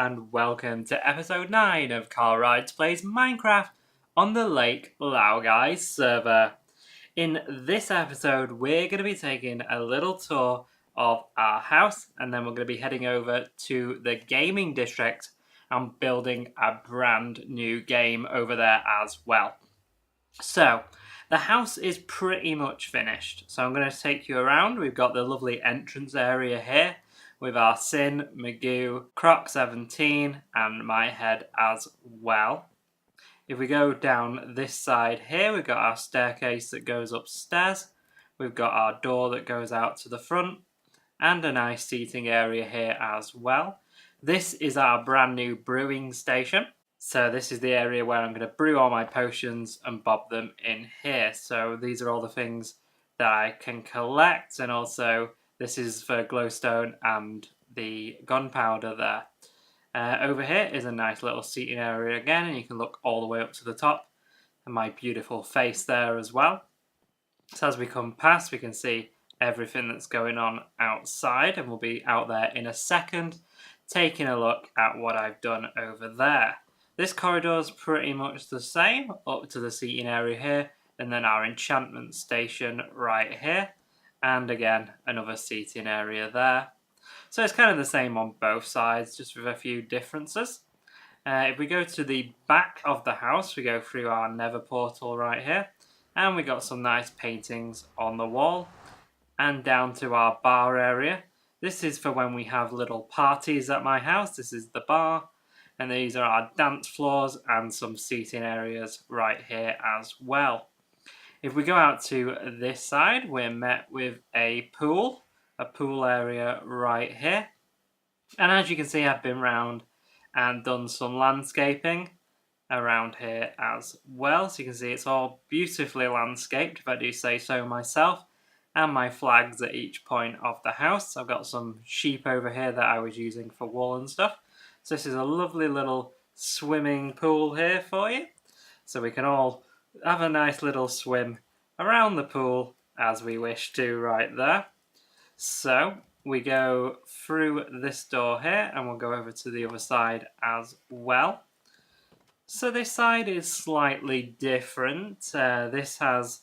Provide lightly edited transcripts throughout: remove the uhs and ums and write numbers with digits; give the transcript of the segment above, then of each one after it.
and welcome to episode 9 of CarlRyds Plays Minecraft on the Lake Laogai server. In this episode, we're going to be taking a little tour of our house, and then we're going to be heading over to the gaming district and building a brand new game over there as well. So, the house is pretty much finished. So I'm going to take you around. We've got the lovely entrance area here with our Sin, Magoo, Croc17 and my head as well. If we go down this side here, we've got our staircase that goes upstairs. We've got our door that goes out to the front and a nice seating area here as well. This is our brand new brewing station. So this is the area where I'm going to brew all my potions and bob them in here. So these are all the things that I can collect, and also this is for glowstone and the gunpowder there. Over here is a nice little seating area again, and you can look all the way up to the top, and my beautiful face there as well. So as we come past, we can see everything that's going on outside, and we'll be out there in a second taking a look at what I've done over there. This corridor is pretty much the same, up to the seating area here, and then our enchantment station right here, and again, another seating area there. So it's kind of the same on both sides, just with a few differences. If we go to the back of the house, we go through our nether portal right here, and we got some nice paintings on the wall, and down to our bar area. This is for when we have little parties at my house. This is the bar. And these are our dance floors and some seating areas right here as well. If we go out to this side, we're met with a pool area right here. And as you can see, I've been round and done some landscaping around here as well. So you can see it's all beautifully landscaped, if I do say so myself. And my flags at each point of the house. I've got some sheep over here that I was using for wool and stuff. So this is a lovely little swimming pool here for you. So we can all have a nice little swim around the pool as we wish to right there. So we go through this door here and we'll go over to the other side as well. So this side is slightly different. This has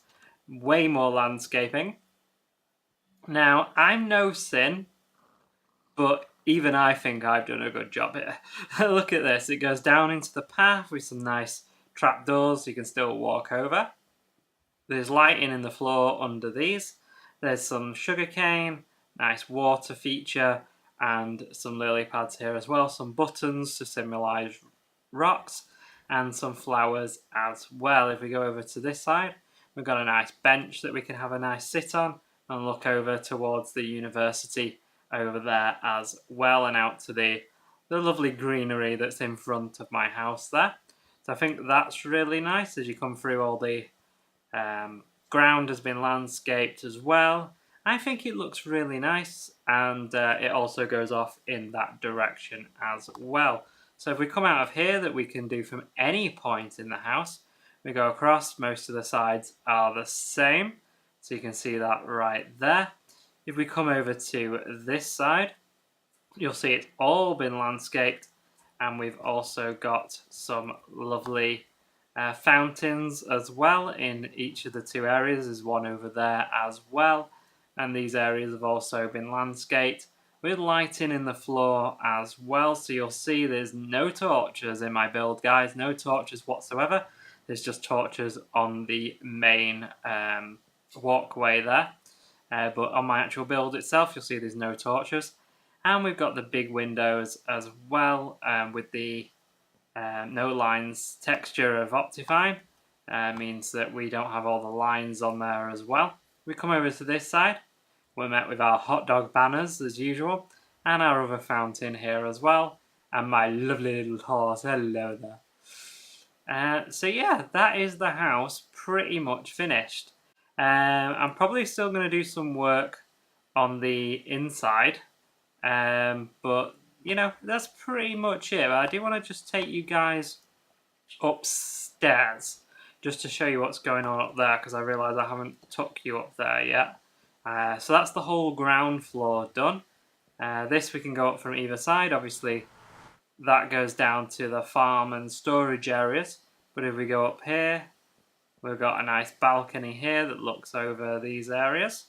way more landscaping. Now, I'm no Sin, but even I think I've done a good job here. Look at this. It goes down into the path with some nice trapdoors so you can still walk over. There's lighting in the floor under these. There's some sugarcane, nice water feature, and some lily pads here as well. Some buttons to symbolise rocks, and some flowers as well. If we go over to this side, we've got a nice bench that we can have a nice sit on and look over towards the university over there as well, and out to the lovely greenery that's in front of my house there. So I think that's really nice as you come through. All the ground has been landscaped as well. I think it looks really nice, and it also goes off in that direction as well. So if we come out of here, that we can do from any point in the house, we go across. Most of the sides are the same, so you can see that right there. If we come over to this side, you'll see it's all been landscaped, and we've also got some lovely fountains as well in each of the two areas. There's one over there as well, and these areas have also been landscaped with lighting in the floor as well. So you'll see there's no torches in my build, guys, no torches whatsoever. There's just torches on the main walkway there. But on my actual build itself, you'll see there's no torches. And we've got the big windows as well, with the no lines texture of Optifine. Means that we don't have all the lines on there as well. We come over to this side. We're met with our hot dog banners as usual, and our other fountain here as well, and my lovely little horse. Hello there. So yeah, that is the house pretty much finished. I'm probably still going to do some work on the inside, but you know, that's pretty much it. I do want to just take you guys upstairs just to show you what's going on up there, because I realise I haven't took you up there yet. So that's the whole ground floor done. This we can go up from either side. Obviously that goes down to the farm and storage areas. But if we go up here, we've got a nice balcony here that looks over these areas.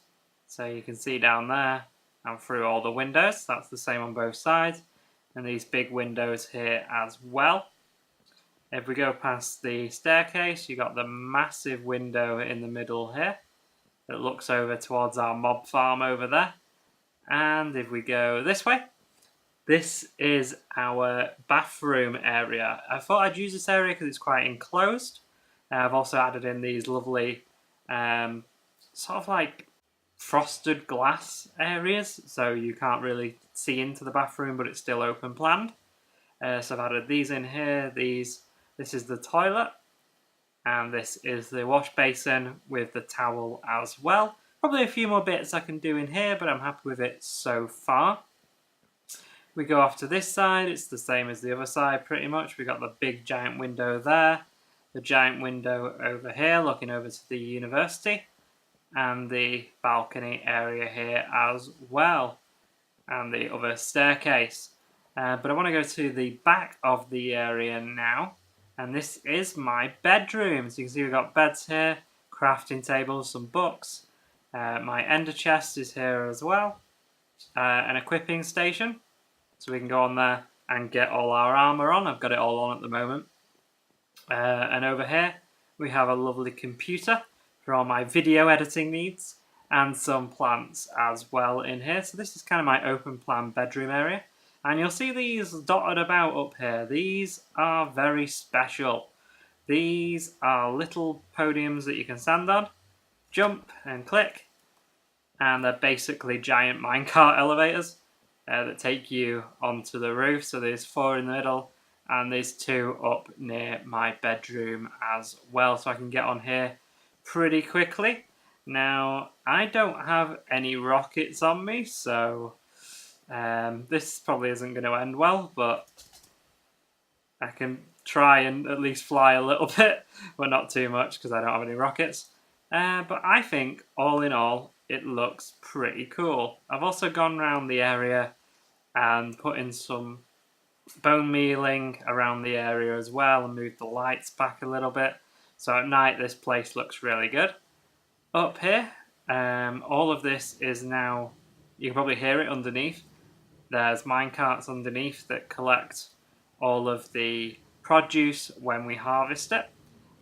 So you can see down there and through all the windows. That's the same on both sides. And these big windows here as well. If we go past the staircase, you've got the massive window in the middle here that looks over towards our mob farm over there. And if we go this way, this is our bathroom area. I thought I'd use this area because it's quite enclosed. I've also added in these lovely sort of like frosted glass areas, so you can't really see into the bathroom, but it's still open planned. So I've added these in here. This is the toilet, and this is the wash basin with the towel as well. Probably a few more bits I can do in here, but I'm happy with it so far. We go off to this side, it's the same as the other side pretty much. We've got the big giant window there, the giant window over here looking over to the university, and the balcony area here as well, and the other staircase. But I want to go to the back of the area now, and this is my bedroom. So you can see we've got beds here, crafting tables, some books. My ender chest is here as well, an equipping station. So we can go on there and get all our armour on. I've got it all on at the moment. And over here we have a lovely computer for all my video editing needs, and some plants as well in here. So this is kind of my open plan bedroom area. And you'll see these dotted about up here. These are very special. These are little podiums that you can stand on, jump and click, and they're basically giant minecart elevators that take you onto the roof. So there's 4 in the middle, and there's 2 up near my bedroom as well. So I can get on here pretty quickly. Now, I don't have any rockets on me, so this probably isn't going to end well, but I can try and at least fly a little bit, but not too much because I don't have any rockets. But I think, all in all, it looks pretty cool. I've also gone around the area and put in some bone mealing around the area as well, and moved the lights back a little bit. So at night this place looks really good. Up here, all of this is now, you can probably hear it underneath. There's minecarts underneath that collect all of the produce when we harvest it.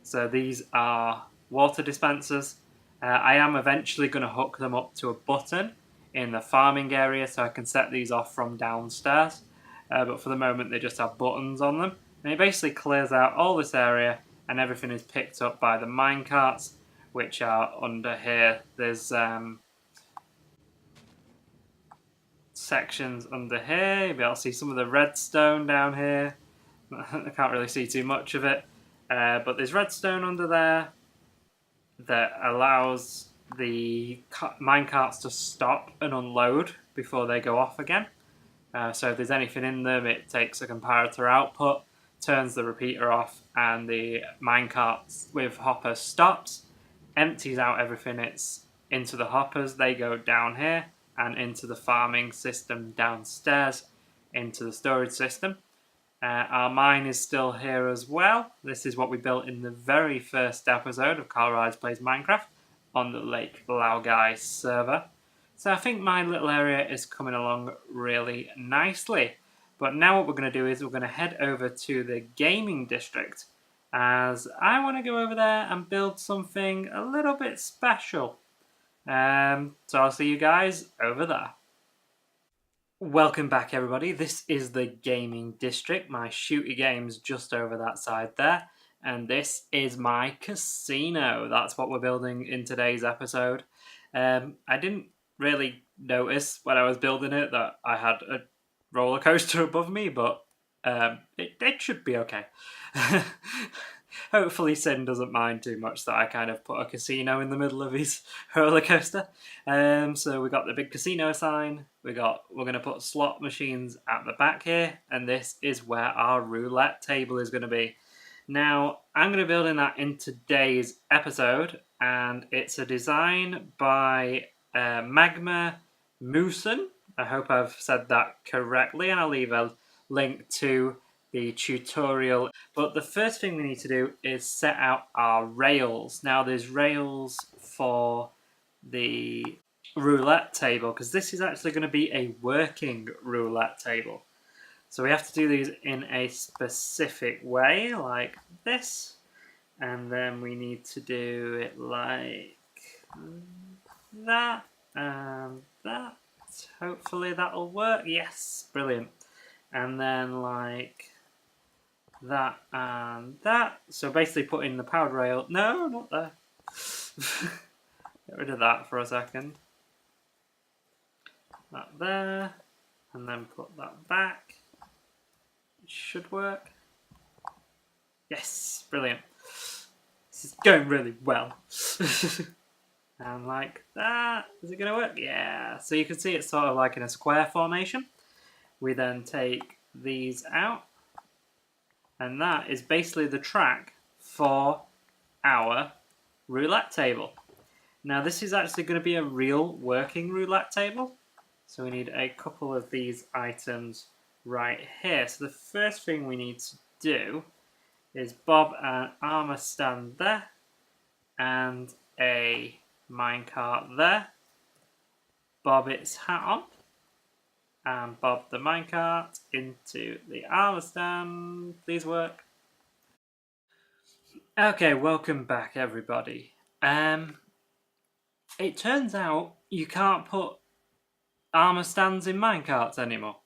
So these are water dispensers. I am eventually going to hook them up to a button in the farming area so I can set these off from downstairs. But for the moment they just have buttons on them. And it basically clears out all this area, and everything is picked up by the minecarts, which are under here. There's sections under here. You'll be able to see some of the redstone down here. I can't really see too much of it. But there's redstone under there that allows the minecarts to stop and unload before they go off again. So if there's anything in them, it takes a comparator output, turns the repeater off, and the minecart with hopper stops, empties out everything it's into the hoppers. They go down here and into the farming system downstairs, into the storage system. Our mine is still here as well. This is what we built in the very first episode of CarlRyds Plays Minecraft on the Lake Laogai server. So I think my little area is coming along really nicely. But now what we're going to do is we're going to head over to the gaming district, as I want to go over there and build something a little bit special. So I'll see you guys over there. Welcome back, everybody. This is the gaming district. My shooty game's just over that side there. And this is my casino. That's what we're building in today's episode. I didn't really notice when I was building it that I had a roller coaster above me, but it should be okay. Hopefully Sin doesn't mind too much that I kind of put a casino in the middle of his roller coaster. So we got the big casino sign. We're going to put slot machines at the back here, and this is where our roulette table is going to be. Now, I'm going to be building that in today's episode, and it's a design by Magma Moosen. I hope I've said that correctly, and I'll leave a link to the tutorial. But the first thing we need to do is set out our rails. Now there's rails for the roulette table, because this is actually going to be a working roulette table. So we have to do these in a specific way, like this. And then we need to do it like that and that. Hopefully that'll work. Yes, brilliant. And then like that and that. So basically putting the powered rail... No, not there. Get rid of that for a second. That there. And then put that back. It should work. Yes, brilliant. This is going really well. And like that. Is it going to work? Yeah. So you can see it's sort of like in a square formation. We then take these out. And that is basically the track for our roulette table. Now this is actually going to be a real working roulette table. So we need a couple of these items right here. So the first thing we need to do is bob an armor stand there and a minecart there. Bob its hat on and bob the minecart into the armor stand. Please work. Okay, welcome back everybody. It turns out you can't put armor stands in minecarts anymore.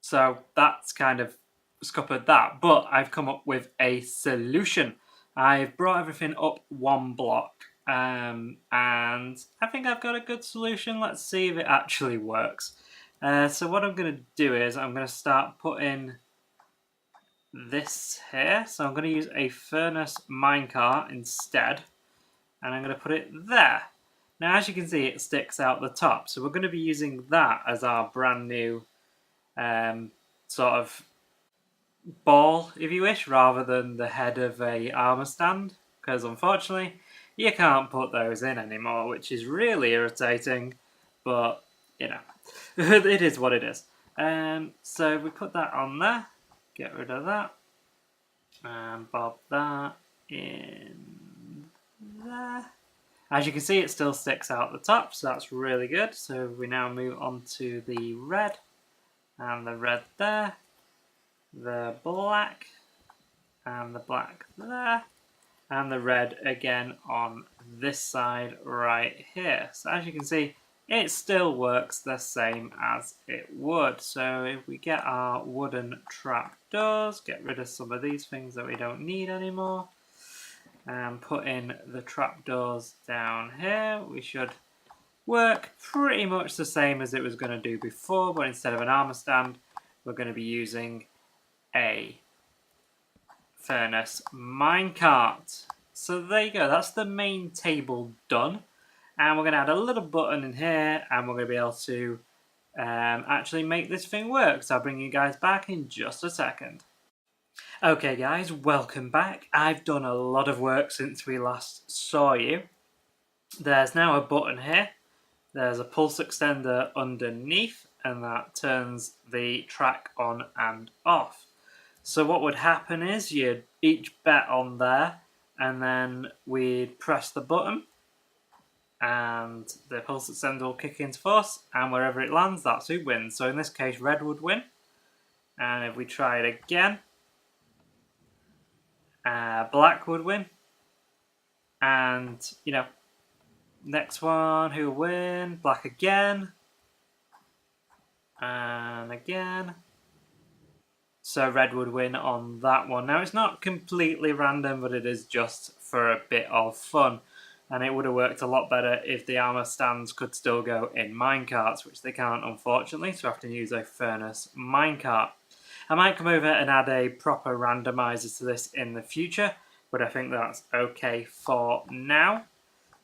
So that's kind of scuppered that. But I've come up with a solution. I've brought everything up one block. And I think I've got a good solution. Let's see if it actually works. So what I'm going to do is I'm going to start putting this here. So I'm going to use a furnace minecart instead. And I'm going to put it there. Now, as you can see, it sticks out the top. So we're going to be using that as our brand new sort of ball, if you wish, rather than the head of a armor stand. Because unfortunately, you can't put those in anymore, which is really irritating. But, you know, it is what it is. So we put that on there. Get rid of that. And bob that in there. As you can see, it still sticks out the top, so that's really good. So we now move on to the red, and the red there, the black, and the black there, and the red again on this side right here. So as you can see, it still works the same as it would. So if we get our wooden trapdoors, get rid of some of these things that we don't need anymore, and put in the trapdoors down here, we should work pretty much the same as it was going to do before, but instead of an armor stand, we're going to be using a furnace minecart. So there you go, that's the main table done. And we're going to add a little button in here, and we're going to be able to actually make this thing work. So I'll bring you guys back in just a second. Okay guys, welcome back. I've done a lot of work since we last saw you. There's now a button here. There's a pulse extender underneath, and that turns the track on and off. So what would happen is you'd each bet on there, and then we'd press the button, and the pulse extender will kick into force, and wherever it lands, that's who wins. So in this case, red would win. And if we try it again, black would win. And, you know, next one, who will win? Black again. And again. So red would win on that one. Now, it's not completely random, but it is just for a bit of fun. And it would have worked a lot better if the armor stands could still go in minecarts, which they can't, unfortunately, so I have to use a furnace minecart. I might come over and add a proper randomizer to this in the future, but I think that's okay for now.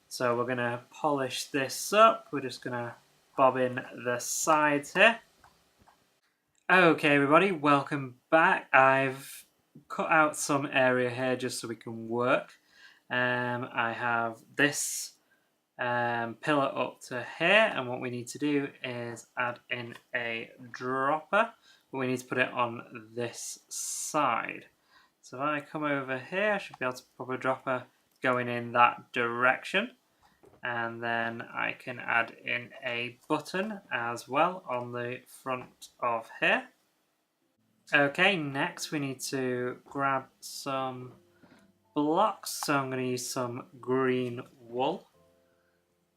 So we're going to polish this up. We're just going to bob in the sides here. Okay, everybody, welcome back. I've cut out some area here just so we can work. I have this pillar up to here, and what we need to do is add in a dropper, but we need to put it on this side. So if I come over here, I should be able to pop a dropper going in that direction. And then I can add in a button as well on the front of here. Okay, next we need to grab some blocks. So I'm going to use some green wool.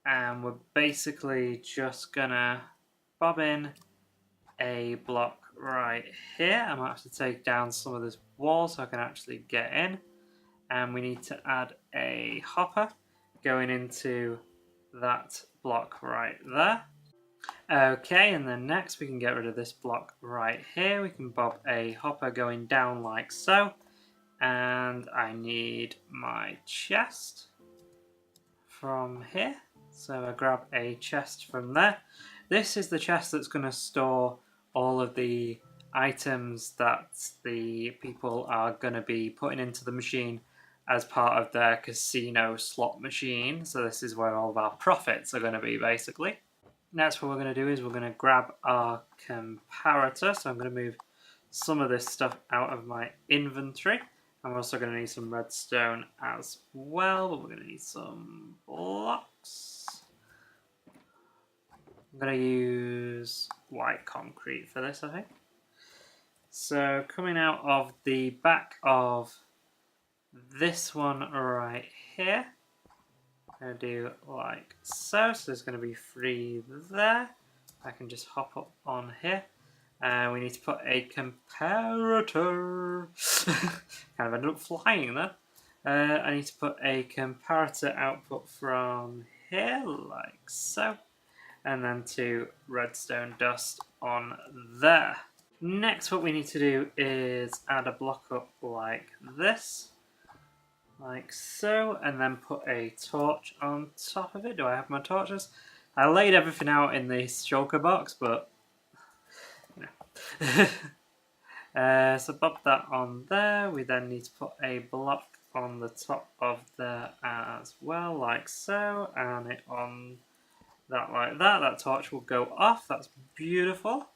And we're basically just going to bob in a block right here. I might have to take down some of this wall so I can actually get in. And we need to add a hopper going into that block right there. Okay, and then next we can get rid of this block right here. We can bob a hopper going down like so. And I need my chest from here. So I grab a chest from there. This is the chest that's going to store all of the items that the people are going to be putting into the machine as part of their casino slot machine. So this is where all of our profits are going to be, basically. Next, what we're going to do is we're going to grab our comparator. So I'm going to move some of this stuff out of my inventory. I'm also going to need some redstone as well, but we're going to need some blocks. I'm going to use white concrete for this, I think. So coming out of the back of this one right here, I'm going to do like so. So there's going to be 3 there. I can just hop up on here. And we need to put a comparator. Kind of ended up flying there. I need to put a comparator output from here, like so. And then 2 redstone dust on there. Next, what we need to do is add a block up like this. Like so, and then put a torch on top of it. Do I have my torches? I laid everything out in the shulker box, but no. So pop that on there. We then need to put a block on the top of there as well, like so, and it on that like that. That torch will go off. That's beautiful.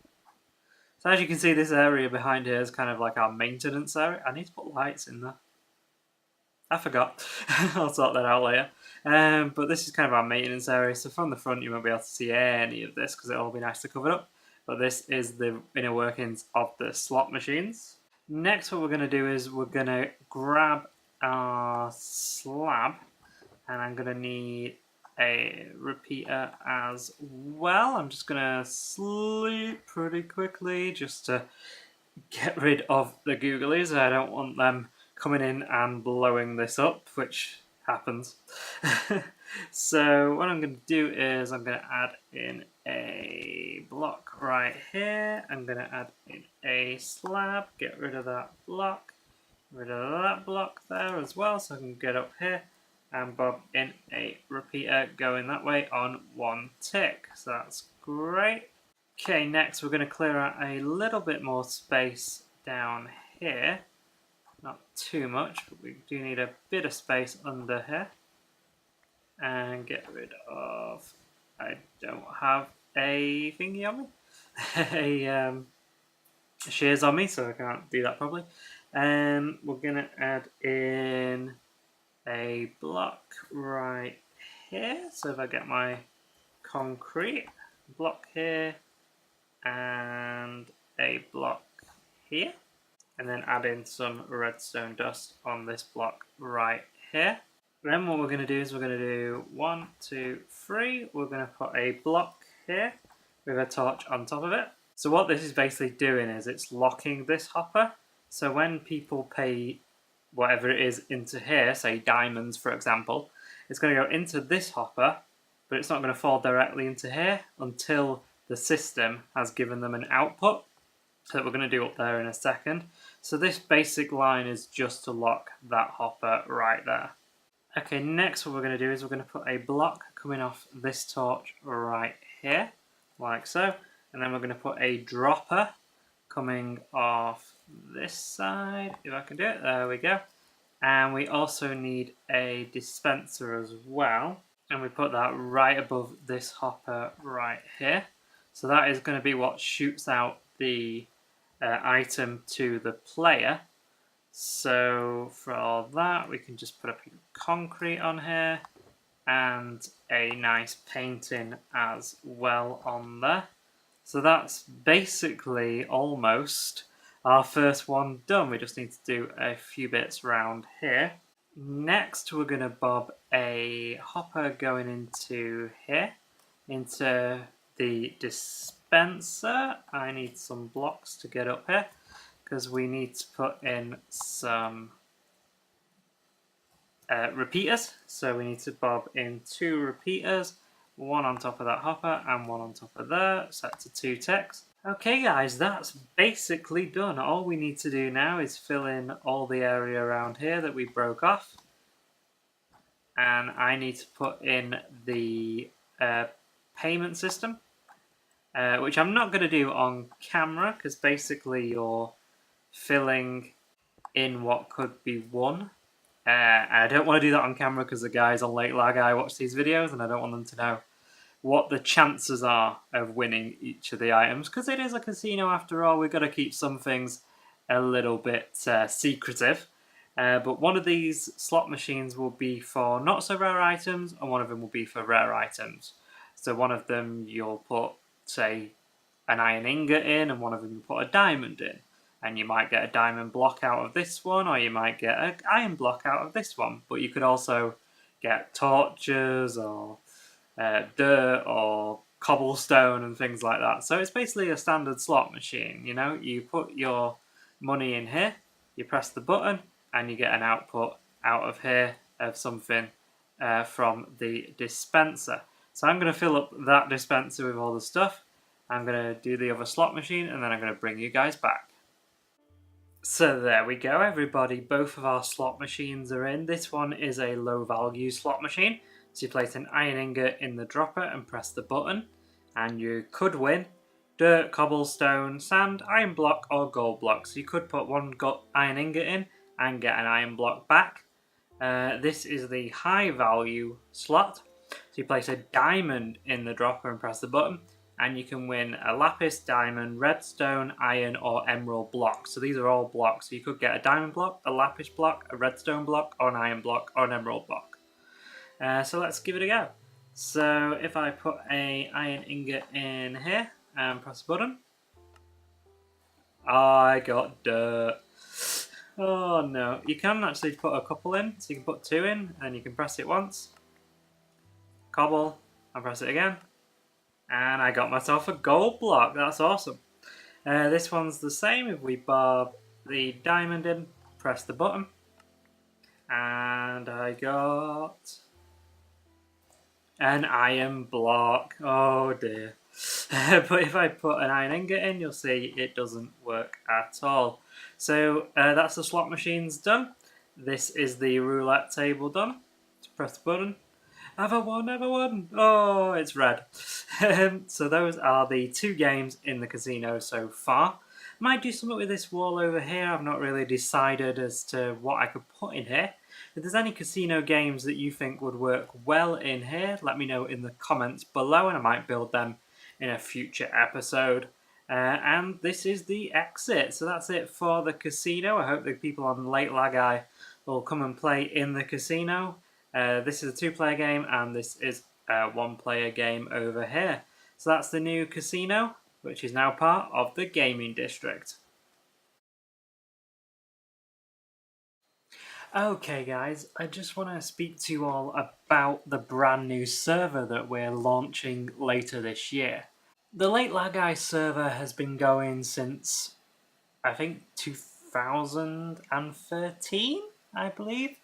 So as you can see, this area behind here is kind of like our maintenance area. I need to put lights in there. I forgot. I'll sort that out later. But this is kind of our maintenance area. So from the front, you won't be able to see any of this because it'll all be nice to cover up. But this is the inner workings of the slot machines. Next, what we're going to do is we're going to grab our slab. And I'm going to need a repeater as well. I'm just going to sleep pretty quickly just to get rid of the googlies. I don't want them coming in and blowing this up, which happens. So what I'm going to do is I'm going to add in a block right here. I'm going to add in a slab, get rid of that block, rid of that block there as well, so I can get up here and bob in a repeater going that way on 1 tick. So that's great. Okay, next we're going to clear out a little bit more space down here. Not too much, but we do need a bit of space under here. And get rid of... I don't have a thingy on me. a shears on me, so I can't do that properly. We're going to add in a block right here. So if I get my concrete block here and a block here, and then add in some redstone dust on this block right here. Then what we're going to do is we're going to do 1, 2, 3. We're going to put a block here with a torch on top of it. So what this is basically doing is it's locking this hopper. So when people pay whatever it is into here, say diamonds for example, it's going to go into this hopper, but it's not going to fall directly into here until the system has given them an output. So that we're going to do up there in a second. So this basic line is just to lock that hopper right there. Okay, next what we're going to do is we're going to put a block coming off this torch right here, like so. And then we're going to put a dropper coming off this side, if I can do it. There we go. And we also need a dispenser as well. And we put that right above this hopper right here. So that is going to be what shoots out the item to the player. So for all that, we can just put a piece of concrete on here and a nice painting as well on there. So that's basically almost our first one done. We just need to do a few bits around here. Next, we're going to bob a hopper going into here, into the dispenser. I need some blocks to get up here because we need to put in some repeaters. So we need to bob in 2 repeaters, one on top of that hopper and one on top of there, set to 2 ticks. Okay guys, that's basically done. All we need to do now is fill in all the area around here that we broke off. And I need to put in the payment system, which I'm not going to do on camera because basically you're filling in what could be won. I don't want to do that on camera because the guys on Lake Laogai watch these videos and I don't want them to know what the chances are of winning each of the items, because it is a casino after all. We've got to keep some things a little bit secretive. But one of these slot machines will be for not so rare items and one of them will be for rare items. So one of them you'll put, say, an iron ingot in, and one of them you put a diamond in. And you might get a diamond block out of this one, or you might get an iron block out of this one. But you could also get torches or dirt or cobblestone and things like that. So it's basically a standard slot machine. You know, you put your money in here, you press the button, and you get an output out of here of something from the dispenser. So I'm going to fill up that dispenser with all the stuff. I'm going to do the other slot machine, and then I'm going to bring you guys back. So there we go, everybody. Both of our slot machines are in. This one is a low value slot machine. So you place an iron ingot in the dropper and press the button, and you could win dirt, cobblestone, sand, iron block, or gold block. So you could put one iron ingot in and get an iron block back. This is the high value slot. So you place a diamond in the dropper and press the button, and you can win a lapis, diamond, redstone, iron, or emerald block. So these are all blocks. So you could get a diamond block, a lapis block, a redstone block, or an iron block, or an emerald block. So let's give it a go. So if I put a iron ingot in here and press the button, I got dirt. Oh no. You can actually put a couple in, so you can put 2 in, and you can press it once, cobble, and press it again. And I got myself a gold block. That's awesome. This one's the same. If we bob the diamond in, press the button, and I got an iron block. Oh dear. But if I put an iron ingot in, you'll see it doesn't work at all. So that's the slot machines done. This is the roulette table done. Just press the button. Have I won? Oh, it's red. So those are the 2 games in the casino so far. Might do something with this wall over here. I've not really decided as to what I could put in here. If there's any casino games that you think would work well in here, let me know in the comments below and I might build them in a future episode. And this is the exit. So that's it for the casino. I hope the people on Lake Laogai will come and play in the casino. This is a 2-player game, and this is a 1-player game over here. So that's the new casino, which is now part of the gaming district. Okay guys, I just want to speak to you all about the brand new server that we're launching later this year. The Lake Laogai server has been going since, I think, 2013, I believe.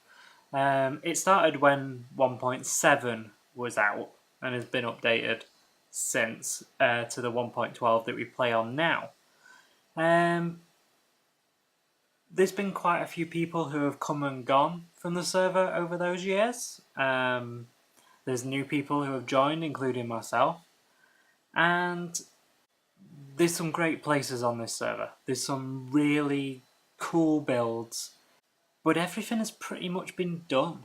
It started when 1.7 was out and has been updated since to the 1.12 that we play on now. There's been quite a few people who have come and gone from the server over those years. There's new people who have joined, including myself. And there's some great places on this server. There's some really cool builds. But everything has pretty much been done.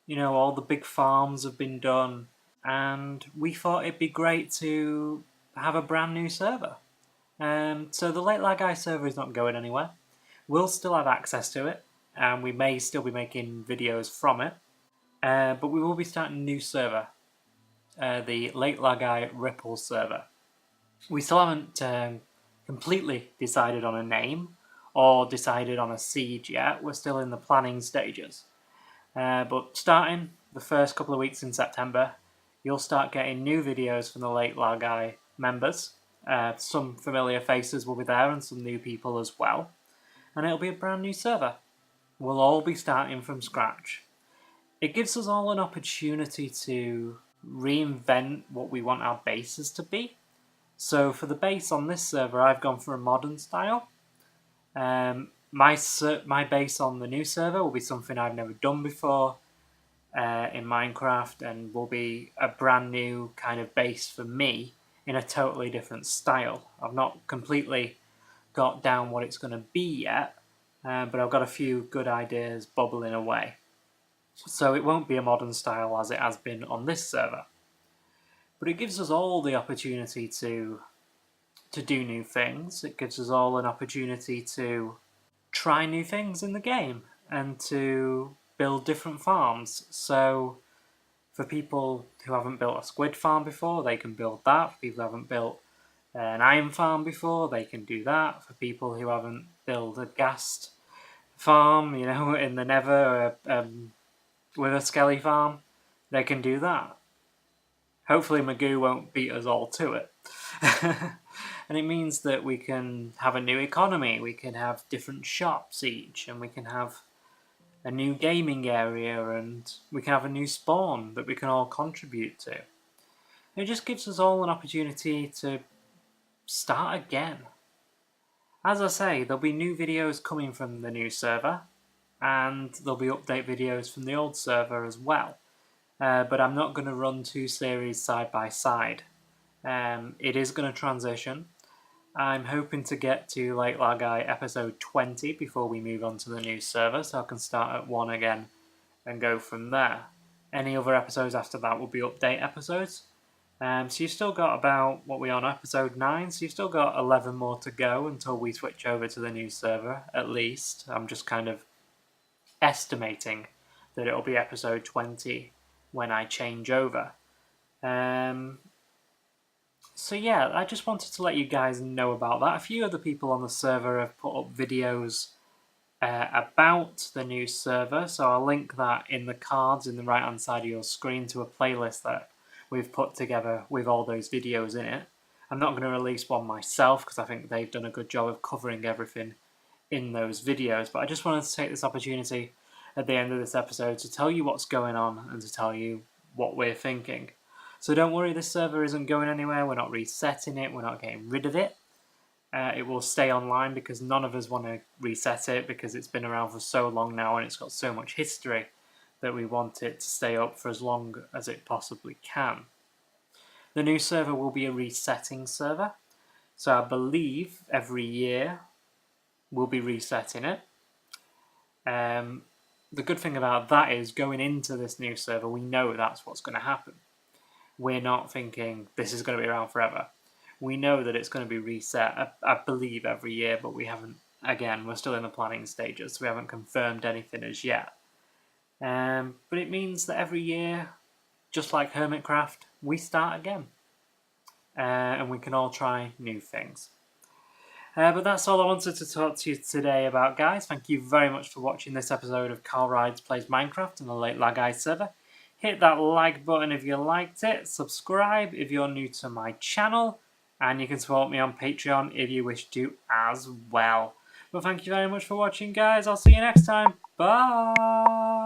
You know, all the big farms have been done. And we thought it'd be great to have a brand new server. So the Lake Laogai server is not going anywhere. We'll still have access to it, and we may still be making videos from it. But we will be starting a new server, the Lake Laogai Ripple server. We still haven't completely decided on a name or decided on a seed yet. We're still in the planning stages. But starting the first couple of weeks in September, you'll start getting new videos from the Lake Laogai members. Some familiar faces will be there and some new people as well. And it'll be a brand new server. We'll all be starting from scratch. It gives us all an opportunity to reinvent what we want our bases to be. So for the base on this server, I've gone for a modern style. My base on the new server will be something I've never done before in Minecraft, and will be a brand new kind of base for me in a totally different style. I've not completely got down what it's going to be yet, but I've got a few good ideas bubbling away. So it won't be a modern style as it has been on this server. But it gives us all the opportunity to do new things. It gives us all an opportunity to try new things in the game and to build different farms. So for people who haven't built a squid farm before, they can build that. For people who haven't built an iron farm before, they can do that. For people who haven't built a ghast farm, in the Nether, with a skelly farm, they can do that. Hopefully Magoo won't beat us all to it. And it means that we can have a new economy, we can have different shops each, and we can have a new gaming area, and we can have a new spawn that we can all contribute to. It just gives us all an opportunity to start again. As I say, there'll be new videos coming from the new server, and there'll be update videos from the old server as well. But I'm not going to run two series side by side. It is going to transition. I'm hoping to get to Lake Laogai episode 20 before we move on to the new server, so I can start at 1 again and go from there. Any other episodes after that will be update episodes. So you've still got about, what we're on, episode 9, so you've still got 11 more to go until we switch over to the new server, at least. I'm just kind of estimating that it'll be episode 20 when I change over. So yeah, I just wanted to let you guys know about that. A few other people on the server have put up videos about the new server, so I'll link that in the cards in the right hand side of your screen to a playlist that we've put together with all those videos in it. I'm not going to release one myself because I think they've done a good job of covering everything in those videos, but I just wanted to take this opportunity at the end of this episode to tell you what's going on and to tell you what we're thinking. So don't worry, this server isn't going anywhere, we're not resetting it, we're not getting rid of it. It will stay online because none of us want to reset it because it's been around for so long now and it's got so much history that we want it to stay up for as long as it possibly can. The new server will be a resetting server, so I believe every year we'll be resetting it. The good thing about that is going into this new server, we know that's what's going to happen. We're not thinking this is going to be around forever. We know that it's going to be reset, I believe, every year, but we haven't, again, we're still in the planning stages, so we haven't confirmed anything as yet. But it means that every year, just like Hermitcraft, we start again. And we can all try new things. But that's all I wanted to talk to you today about, guys. Thank you very much for watching this episode of CarlRyds Plays Minecraft on the Lake Laogai server. Hit that like button if you liked it, subscribe if you're new to my channel, and you can support me on Patreon if you wish to as well. Well, thank you very much for watching, guys. I'll see you next time. Bye!